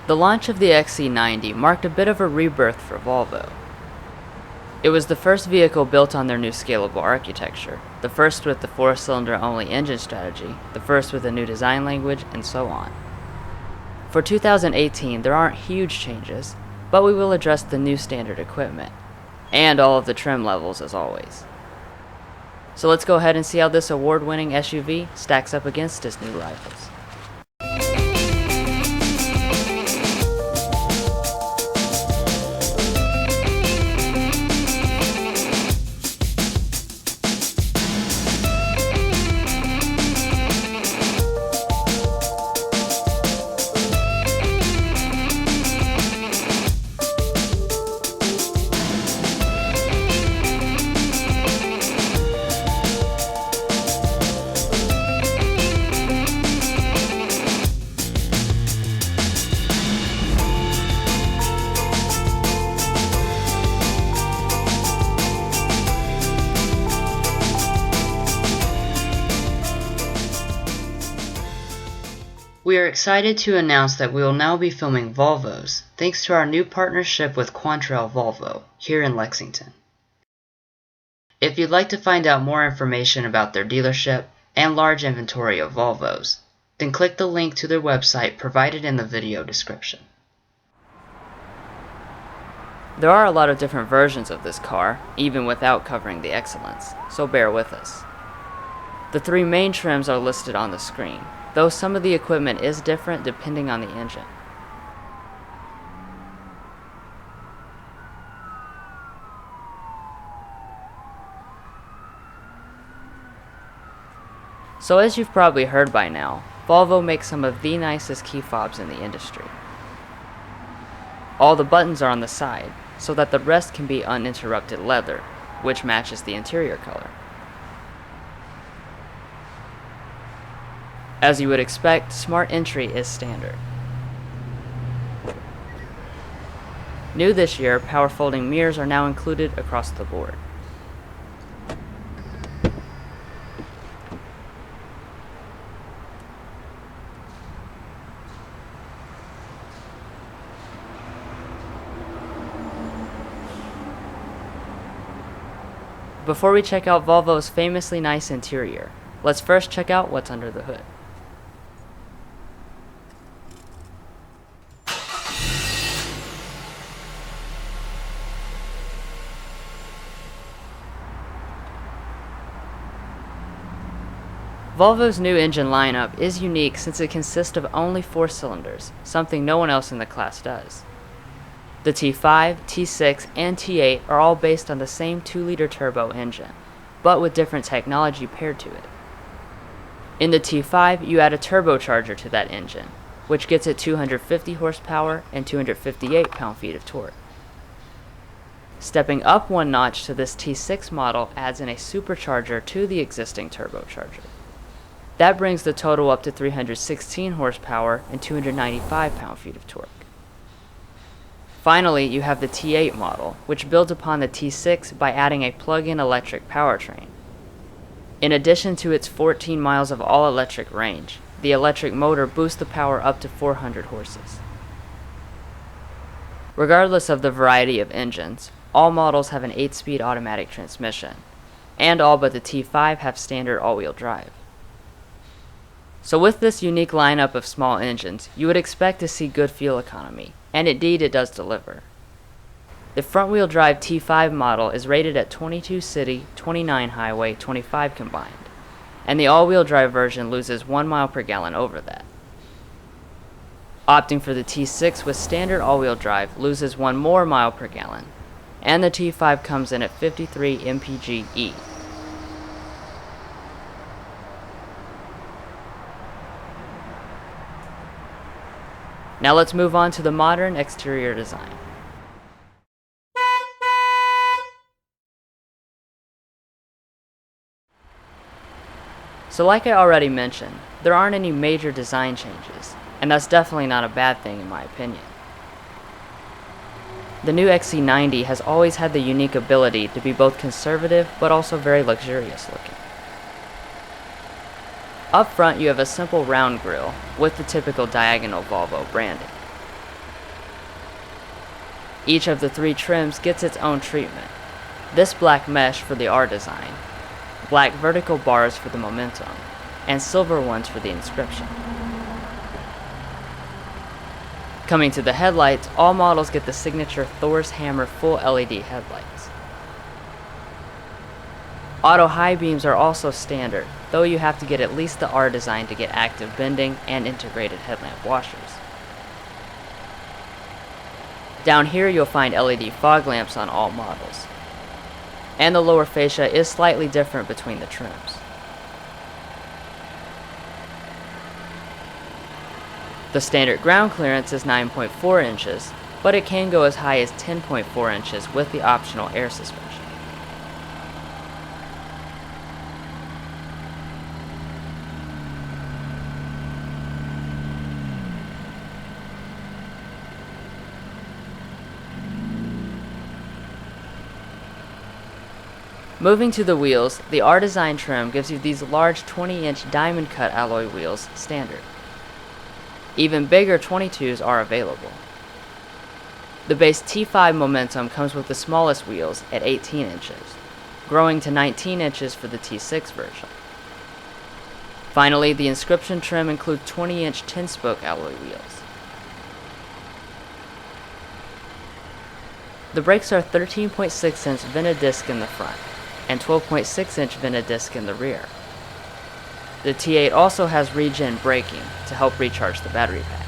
The launch of the XC90 marked a bit of a rebirth for Volvo. It was the first vehicle built on their new scalable architecture, the first with the 4-cylinder only engine strategy, the first with a new design language, and so on. For 2018, there aren't huge changes, but we will address the new standard equipment, and all of the trim levels as always. So let's go ahead and see how this award-winning SUV stacks up against its new rivals. We are excited to announce that we will now be filming Volvos, thanks to our new partnership with Quantrell Volvo, here in Lexington. If you'd like to find out more information about their dealership and large inventory of Volvos, then click the link to their website provided in the video description. There are a lot of different versions of this car, even without covering the Excellence, so bear with us. The 3 main trims are listed on the screen, though some of the equipment is different depending on the engine. So as you've probably heard by now, Volvo makes some of the nicest key fobs in the industry. All the buttons are on the side, so that the rest can be uninterrupted leather, which matches the interior color. As you would expect, Smart Entry is standard. New this year, power folding mirrors are now included across the board. Before we check out Volvo's famously nice interior, let's first check out what's under the hood. Volvo's new engine lineup is unique since it consists of only 4 cylinders, something no one else in the class does. The T5, T6, and T8 are all based on the same 2-liter turbo engine, but with different technology paired to it. In the T5, you add a turbocharger to that engine, which gets it 250 horsepower and 258 pound-feet of torque. Stepping up one notch to this T6 model adds in a supercharger to the existing turbocharger. That brings the total up to 316 horsepower and 295 pound-feet of torque. Finally, you have the T8 model, which builds upon the T6 by adding a plug-in electric powertrain. In addition to its 14 miles of all-electric range, the electric motor boosts the power up to 400 horses. Regardless of the variety of engines, all models have an 8-speed automatic transmission, and all but the T5 have standard all-wheel drive. So with this unique lineup of small engines, you would expect to see good fuel economy, and indeed it does deliver. The front-wheel drive T5 model is rated at 22 city, 29 highway, 25 combined, and the all-wheel drive version loses 1 mile per gallon over that. Opting for the T6 with standard all-wheel drive loses 1 more mile per gallon, and the T5 comes in at 53 mpg-E. Now let's move on to the modern exterior design. So like I already mentioned, there aren't any major design changes, and that's definitely not a bad thing in my opinion. The new XC90 has always had the unique ability to be both conservative but also very luxurious looking. Up front you have a simple round grille with the typical diagonal Volvo branding. Each of the three trims gets its own treatment. This black mesh for the R-Design, black vertical bars for the Momentum, and silver ones for the Inscription. Coming to the headlights, all models get the signature Thor's Hammer full LED headlights. Auto high beams are also standard, though you have to get at least the R-Design to get active bending and integrated headlamp washers. Down here you'll find LED fog lamps on all models. And the lower fascia is slightly different between the trims. The standard ground clearance is 9.4 inches, but it can go as high as 10.4 inches with the optional air suspension. Moving to the wheels, the R-Design trim gives you these large 20-inch diamond cut alloy wheels standard. Even bigger 22s are available. The base T5 Momentum comes with the smallest wheels at 18 inches, growing to 19 inches for the T6 version. Finally, the Inscription trim includes 20-inch 10-spoke alloy wheels. The brakes are 13.6-inch vented disc in the front and 12.6-inch vented disc in the rear. The T8 also has regen braking to help recharge the battery pack.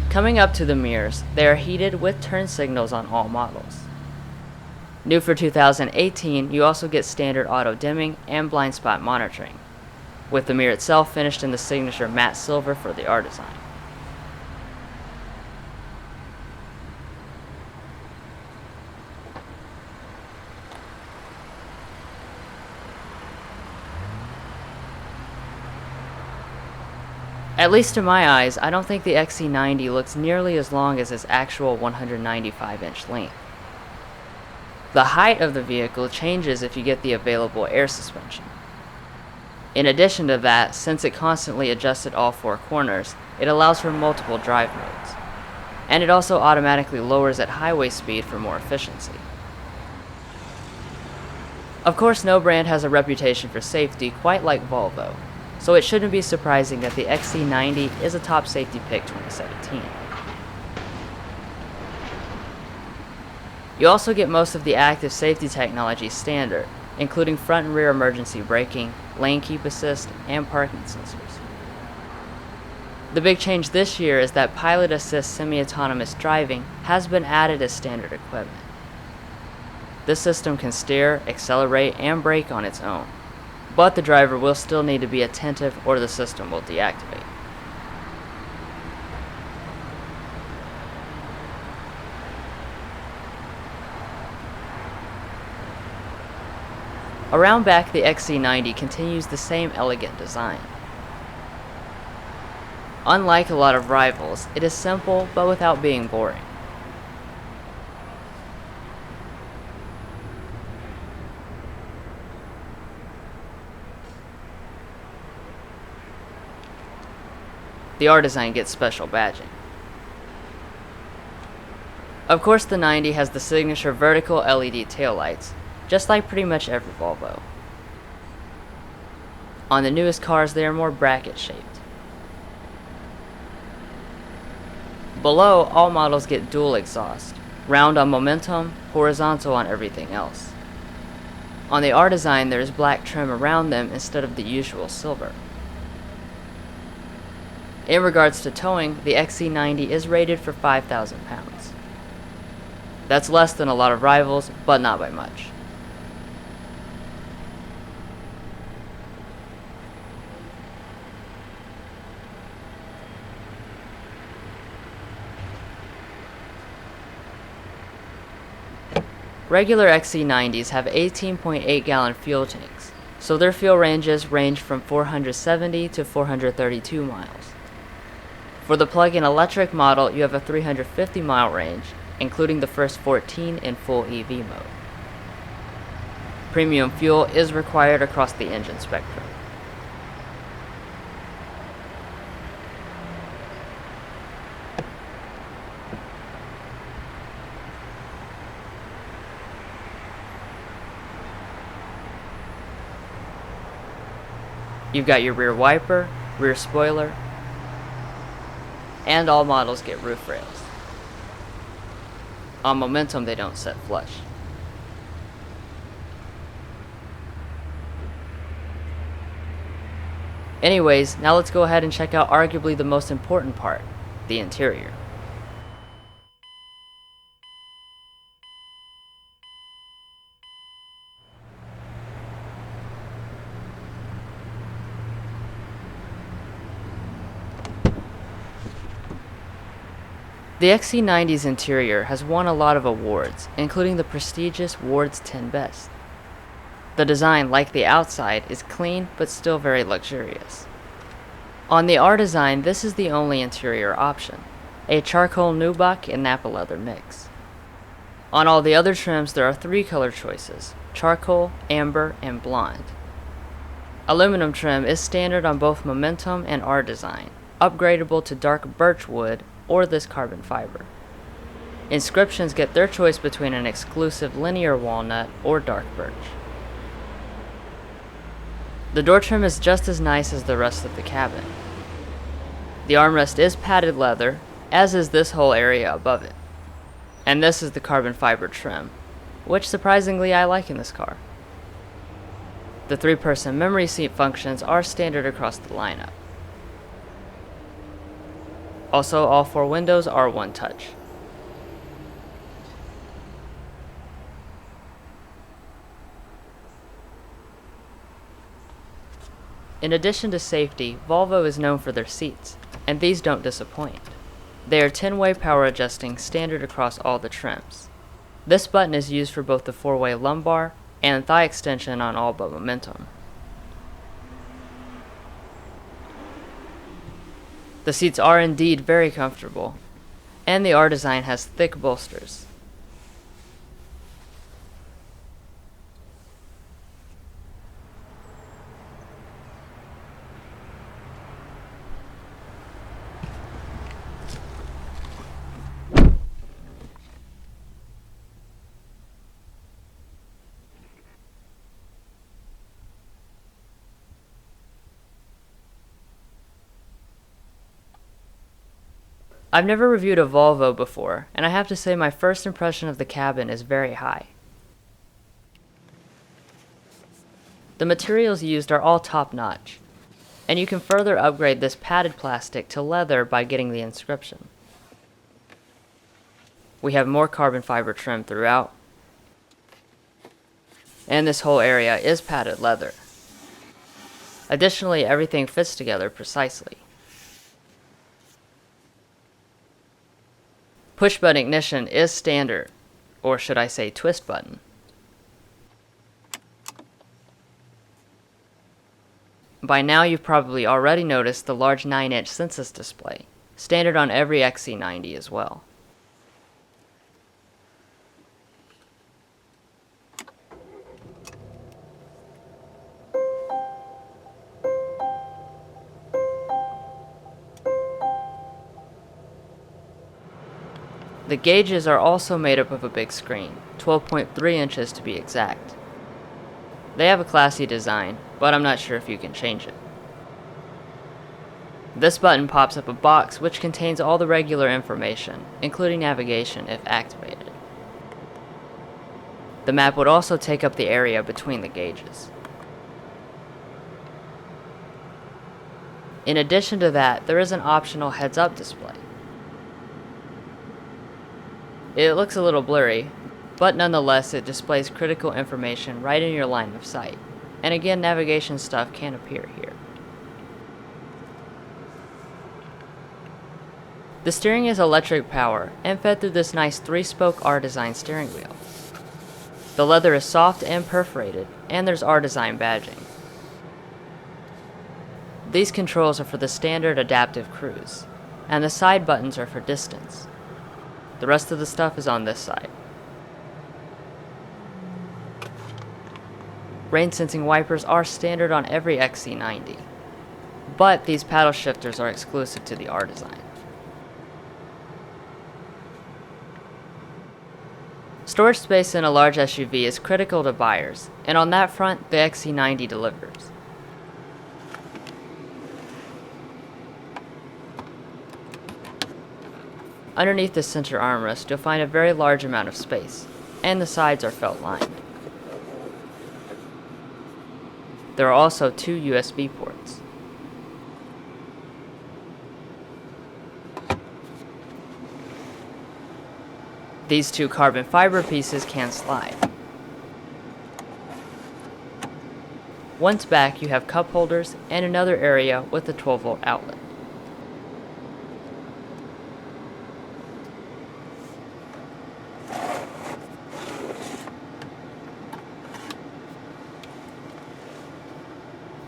Coming up to the mirrors, they are heated with turn signals on all models. New for 2018, you also get standard auto dimming and blind spot monitoring, with the mirror itself finished in the signature matte silver for the R-Design. At least to my eyes, I don't think the XC90 looks nearly as long as its actual 195-inch length. The height of the vehicle changes if you get the available air suspension. In addition to that, since it constantly adjusts at all four corners, it allows for multiple drive modes. And it also automatically lowers at highway speed for more efficiency. Of course, no brand has a reputation for safety quite like Volvo, so it shouldn't be surprising that the XC90 is a top safety pick 2017. You also get most of the active safety technology standard, including front and rear emergency braking, lane keep assist, and parking sensors. The big change this year is that pilot assist semi-autonomous driving has been added as standard equipment. This system can steer, accelerate, and brake on its own, but the driver will still need to be attentive or the system will deactivate. Around back, the XC90 continues the same elegant design. Unlike a lot of rivals, it is simple but without being boring. The R-Design gets special badging. Of course, the 90 has the signature vertical LED taillights, just like pretty much every Volvo. On the newest cars, they are more bracket-shaped. Below, all models get dual exhaust, round on Momentum, horizontal on everything else. On the R-Design, there is black trim around them instead of the usual silver. In regards to towing, the XC90 is rated for 5,000 pounds. That's less than a lot of rivals, but not by much. Regular XC90s have 18.8 gallon fuel tanks, so their fuel ranges range from 470 to 432 miles. For the plug-in electric model, you have a 350 mile range, including the first 14 in full EV mode. Premium fuel is required across the engine spectrum. You've got your rear wiper, rear spoiler, and all models get roof rails. On Momentum, they don't set flush. Anyways, now let's go ahead and check out arguably the most important part, the interior. The XC90's interior has won a lot of awards, including the prestigious Ward's 10 Best. The design, like the outside, is clean but still very luxurious. On the R-Design, this is the only interior option, a charcoal nubuck and Nappa leather mix. On all the other trims, there are 3 color choices, charcoal, amber, and blonde. Aluminum trim is standard on both Momentum and R-Design, upgradable to dark birch wood or this carbon fiber. Inscriptions get their choice between an exclusive linear walnut or dark birch. The door trim is just as nice as the rest of the cabin. The armrest is padded leather, as is this whole area above it. And this is the carbon fiber trim, which surprisingly I like in this car. The 3-person memory seat functions are standard across the lineup. Also, all 4 windows are one touch. In addition to safety, Volvo is known for their seats, and these don't disappoint. They are 10-way power adjusting standard across all the trims. This button is used for both the 4-way lumbar and thigh extension on all but Momentum. The seats are indeed very comfortable, and the R-Design has thick bolsters. I've never reviewed a Volvo before, and I have to say my first impression of the cabin is very high. The materials used are all top-notch, and you can further upgrade this padded plastic to leather by getting the Inscription. We have more carbon fiber trim throughout, and this whole area is padded leather. Additionally, everything fits together precisely. Push-button ignition is standard, or should I say twist button. By now you've probably already noticed the large 9-inch Sensus display, standard on every XC90 as well. The gauges are also made up of a big screen, 12.3 inches to be exact. They have a classy design, but I'm not sure if you can change it. This button pops up a box which contains all the regular information, including navigation if activated. The map would also take up the area between the gauges. In addition to that, there is an optional heads-up display. It looks a little blurry, but nonetheless it displays critical information right in your line of sight, and again navigation stuff can appear here. The steering is electric power and fed through this nice 3-spoke R-Design steering wheel. The leather is soft and perforated, and there's R-Design badging. These controls are for the standard adaptive cruise, and the side buttons are for distance. The rest of the stuff is on this side. Rain sensing wipers are standard on every XC90, but these paddle shifters are exclusive to the R-Design. Storage space in a large SUV is critical to buyers, and on that front, the XC90 delivers. Underneath the center armrest, you'll find a very large amount of space, and the sides are felt lined. There are also 2 USB ports. These 2 carbon fiber pieces can slide. Once back, you have cup holders and another area with a 12-volt outlet.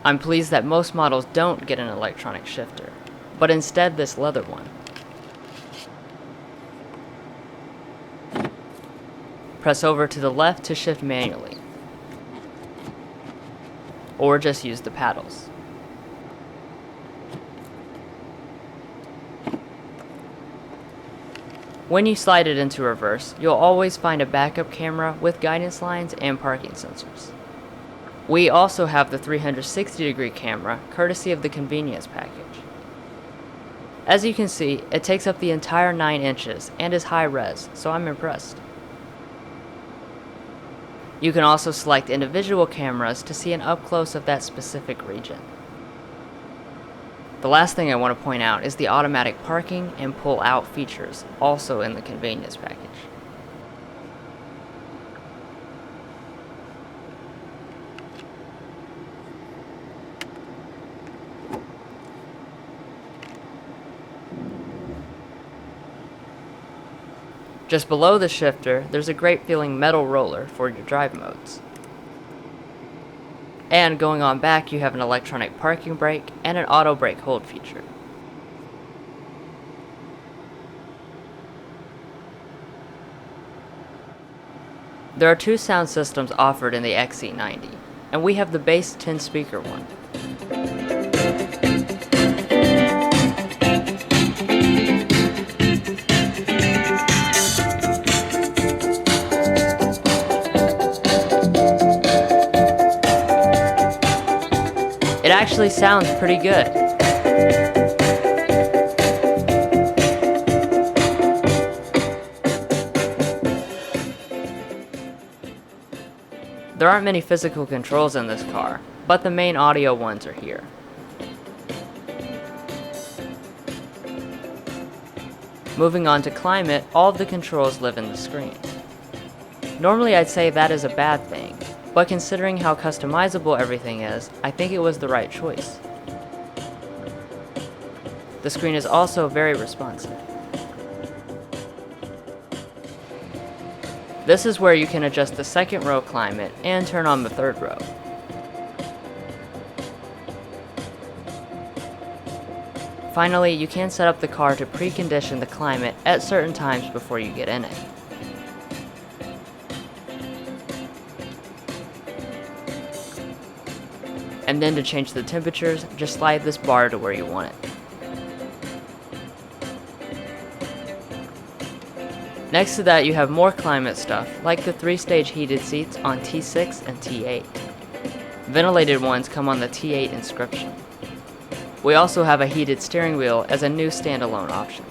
I'm pleased that most models don't get an electronic shifter, but instead this leather one. Press over to the left to shift manually, or just use the paddles. When you slide it into reverse, you'll always find a backup camera with guidance lines and parking sensors. We also have the 360-degree camera, courtesy of the convenience package. As you can see, it takes up the entire 9 inches and is high res, so I'm impressed. You can also select individual cameras to see an up-close of that specific region. The last thing I want to point out is the automatic parking and pull-out features, also in the convenience package. Just below the shifter, there's a great feeling metal roller for your drive modes. And going on back, you have an electronic parking brake and an auto brake hold feature. There are 2 sound systems offered in the XC90, and we have the bass 10-speaker one. It actually sounds pretty good. There aren't many physical controls in this car, but the main audio ones are here. Moving on to climate, all of the controls live in the screen. Normally I'd say that is a bad thing, but considering how customizable everything is, I think it was the right choice. The screen is also very responsive. This is where you can adjust the second row climate and turn on the third row. Finally, you can set up the car to precondition the climate at certain times before you get in it. And then to change the temperatures, just slide this bar to where you want it. Next to that, you have more climate stuff, like the 3-stage heated seats on T6 and T8. Ventilated ones come on the T8 Inscription. We also have a heated steering wheel as a new standalone option.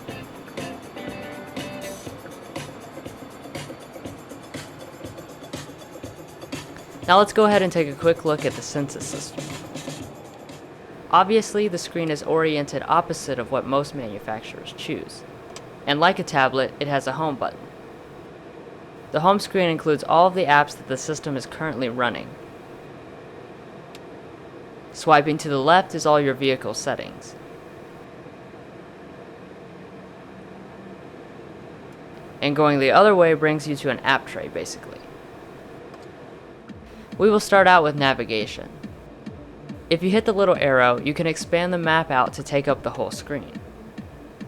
Now let's go ahead and take a quick look at the Sensus system. Obviously, the screen is oriented opposite of what most manufacturers choose. And like a tablet, it has a home button. The home screen includes all of the apps that the system is currently running. Swiping to the left is all your vehicle settings. And going the other way brings you to an app tray, basically. We will start out with navigation. If you hit the little arrow, you can expand the map out to take up the whole screen.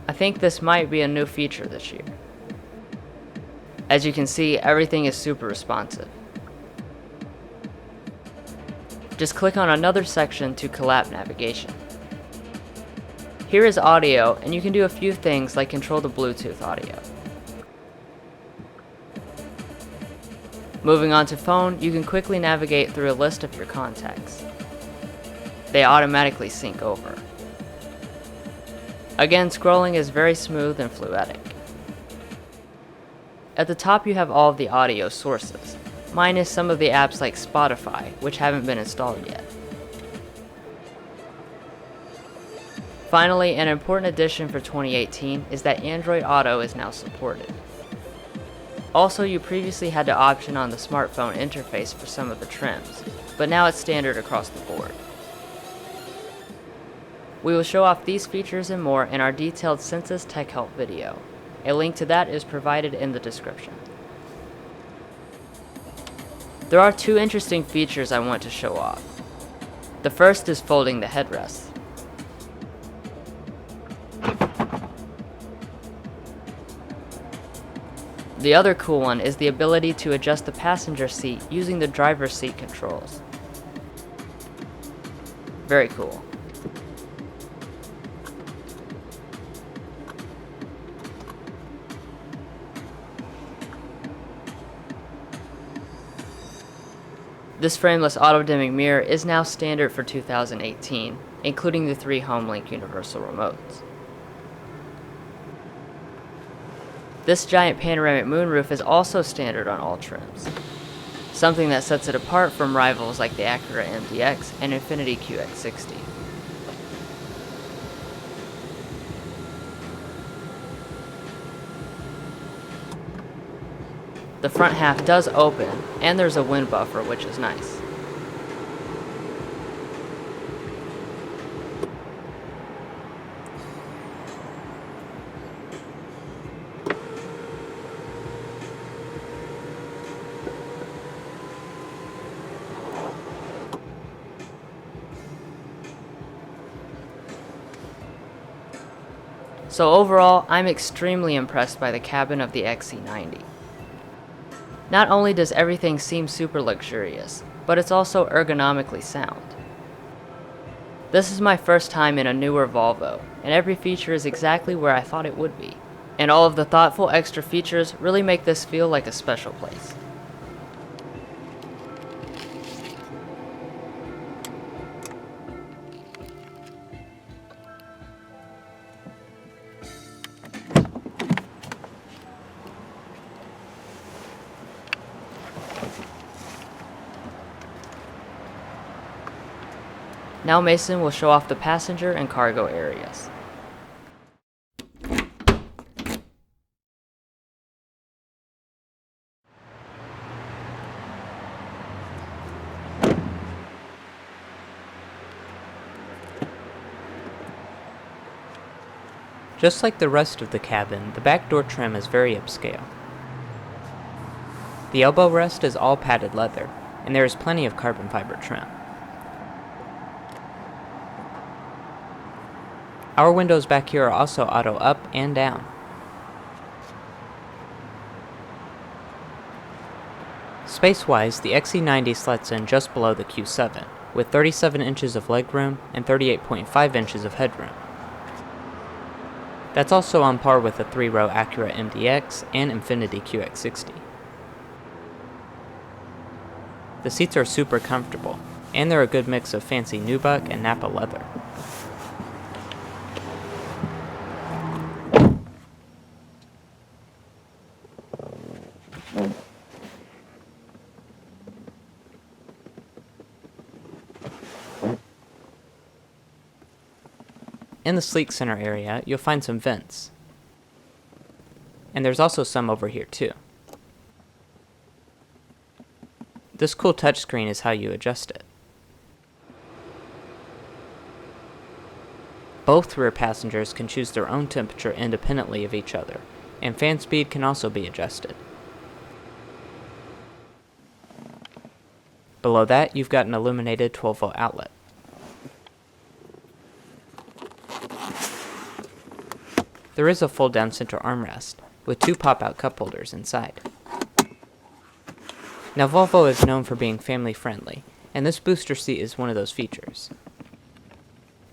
I think this might be a new feature this year. As you can see, everything is super responsive. Just click on another section to collapse navigation. Here is audio, and you can do a few things like control the Bluetooth audio. Moving on to phone, you can quickly navigate through a list of your contacts. They automatically sync over. Again, scrolling is very smooth and fluidic. At the top you have all of the audio sources, minus some of the apps like Spotify, which haven't been installed yet. Finally, an important addition for 2018 is that Android Auto is now supported. Also, you previously had to option on the smartphone interface for some of the trims, but now it's standard across the board. We will show off these features and more in our detailed Sensus Tech Help video. A link to that is provided in the description. There are two interesting features I want to show off. The first is folding the headrests. The other cool one is the ability to adjust the passenger seat using the driver's seat controls. Very cool. This frameless auto-dimming mirror is now standard for 2018, including the 3 HomeLink universal remotes. This giant panoramic moonroof is also standard on all trims, something that sets it apart from rivals like the Acura MDX and Infiniti QX60. The front half does open, and there's a wind buffer, which is nice. So overall, I'm extremely impressed by the cabin of the XC90. Not only does everything seem super luxurious, but it's also ergonomically sound. This is my first time in a newer Volvo, and every feature is exactly where I thought it would be. And all of the thoughtful extra features really make this feel like a special place. Now Mason will show off the passenger and cargo areas. Just like the rest of the cabin, the back door trim is very upscale. The elbow rest is all padded leather, and there is plenty of carbon fiber trim. Our windows back here are also auto up and down. Space-wise, the XC90 slots in just below the Q7, with 37 inches of legroom and 38.5 inches of headroom. That's also on par with the 3-row Acura MDX and Infiniti QX60. The seats are super comfortable, and they're a good mix of fancy nubuck and Nappa leather. In the sleek center area, you'll find some vents. And there's also some over here too. This cool touchscreen is how you adjust it. Both rear passengers can choose their own temperature independently of each other, and fan speed can also be adjusted. Below that, you've got an illuminated 12-volt outlet. There is a fold-down center armrest, with 2 pop-out cup holders inside. Now Volvo is known for being family-friendly, and this booster seat is one of those features.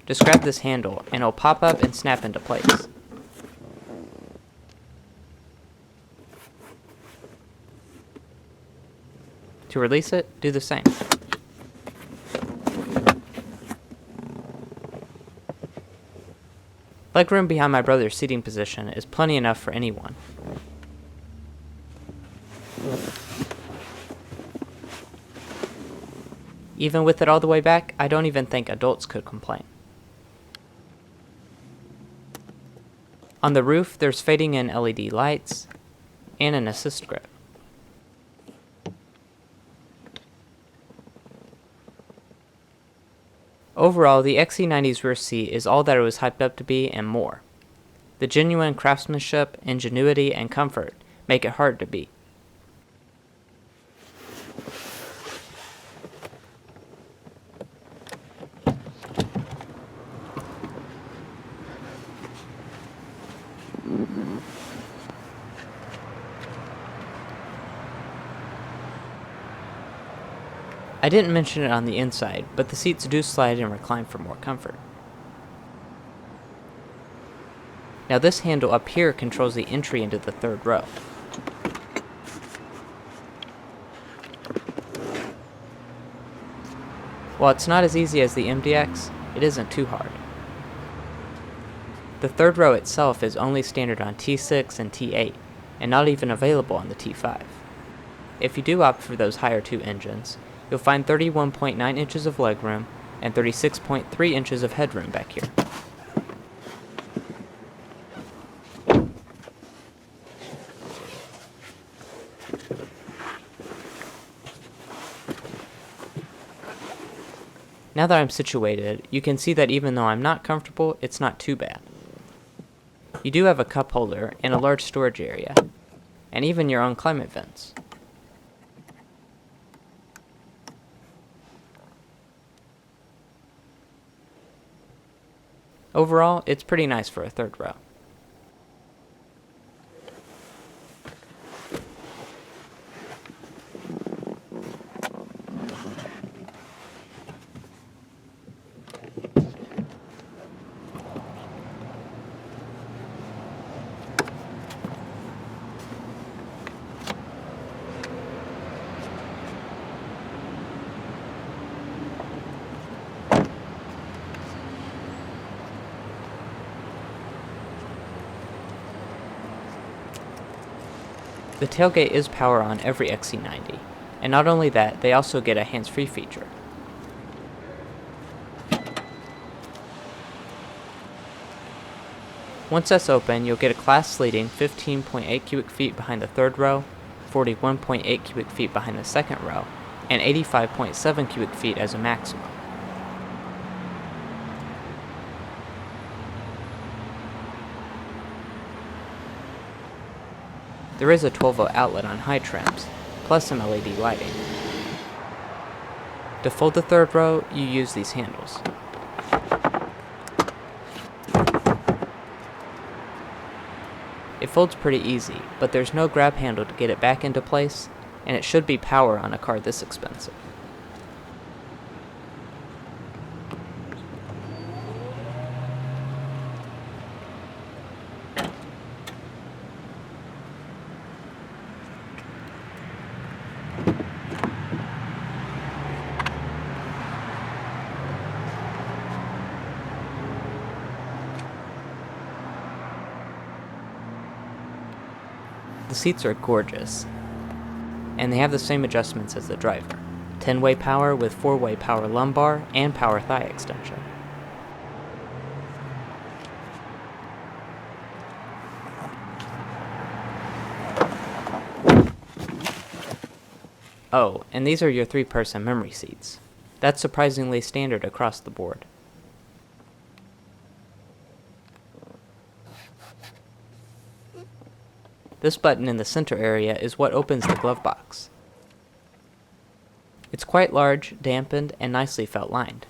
Just grab this handle, and it'll pop up and snap into place. To release it, do the same. Legroom behind my brother's seating position is plenty enough for anyone. Even with it all the way back, I don't even think adults could complain. On the roof, there's fading in LED lights and an assist grip. Overall, the XC90's rear seat is all that it was hyped up to be and more. The genuine craftsmanship, ingenuity, and comfort make it hard to beat. I didn't mention it on the inside, but the seats do slide and recline for more comfort. Now this handle up here controls the entry into the third row. While it's not as easy as the MDX, it isn't too hard. The third row itself is only standard on T6 and T8, and not even available on the T5. If you do opt for those higher two engines, you'll find 31.9 inches of legroom and 36.3 inches of headroom back here. Now that I'm situated, you can see that even though I'm not comfortable, it's not too bad. You do have a cup holder and a large storage area, and even your own climate vents. Overall, it's pretty nice for a third row. The tailgate is power on every XC90, and not only that, they also get a hands-free feature. Once that's open, you'll get a class-leading 15.8 cubic feet behind the third row, 41.8 cubic feet behind the second row, and 85.7 cubic feet as a maximum. There is a 12-volt outlet on high trims, plus some LED lighting. To fold the third row, you use these handles. It folds pretty easy, but there's no grab handle to get it back into place, and it should be power on a car this expensive. The seats are gorgeous, and they have the same adjustments as the driver. 10-way power with 4-way power lumbar and power thigh extension. Oh, and these are your 3-person memory seats. That's surprisingly standard across the board. This button in the center area is what opens the glove box. It's quite large, dampened, and nicely felt lined.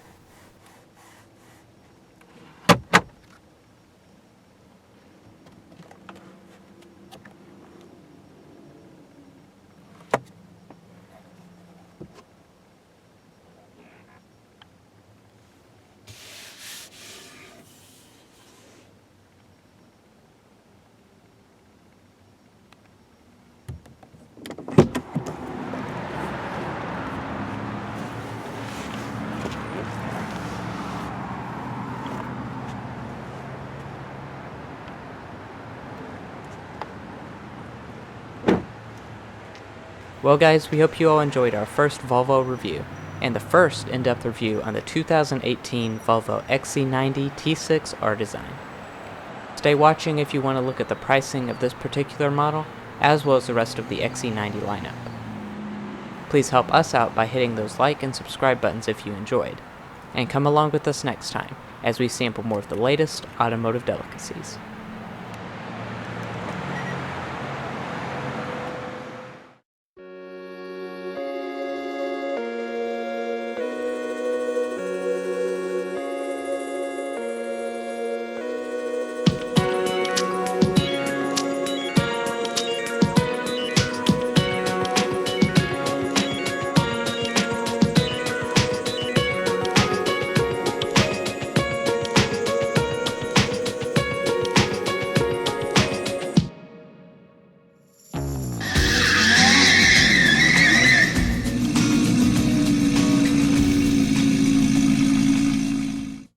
Well guys, we hope you all enjoyed our first Volvo review. and the first in-depth review on the 2018 Volvo XC90 T6 R-Design. Stay watching if you want to look at the pricing of this particular model, as well as the rest of the XC90 lineup. Please help us out by hitting those like and subscribe buttons if you enjoyed, and come along with us next time as we sample more of the latest automotive delicacies.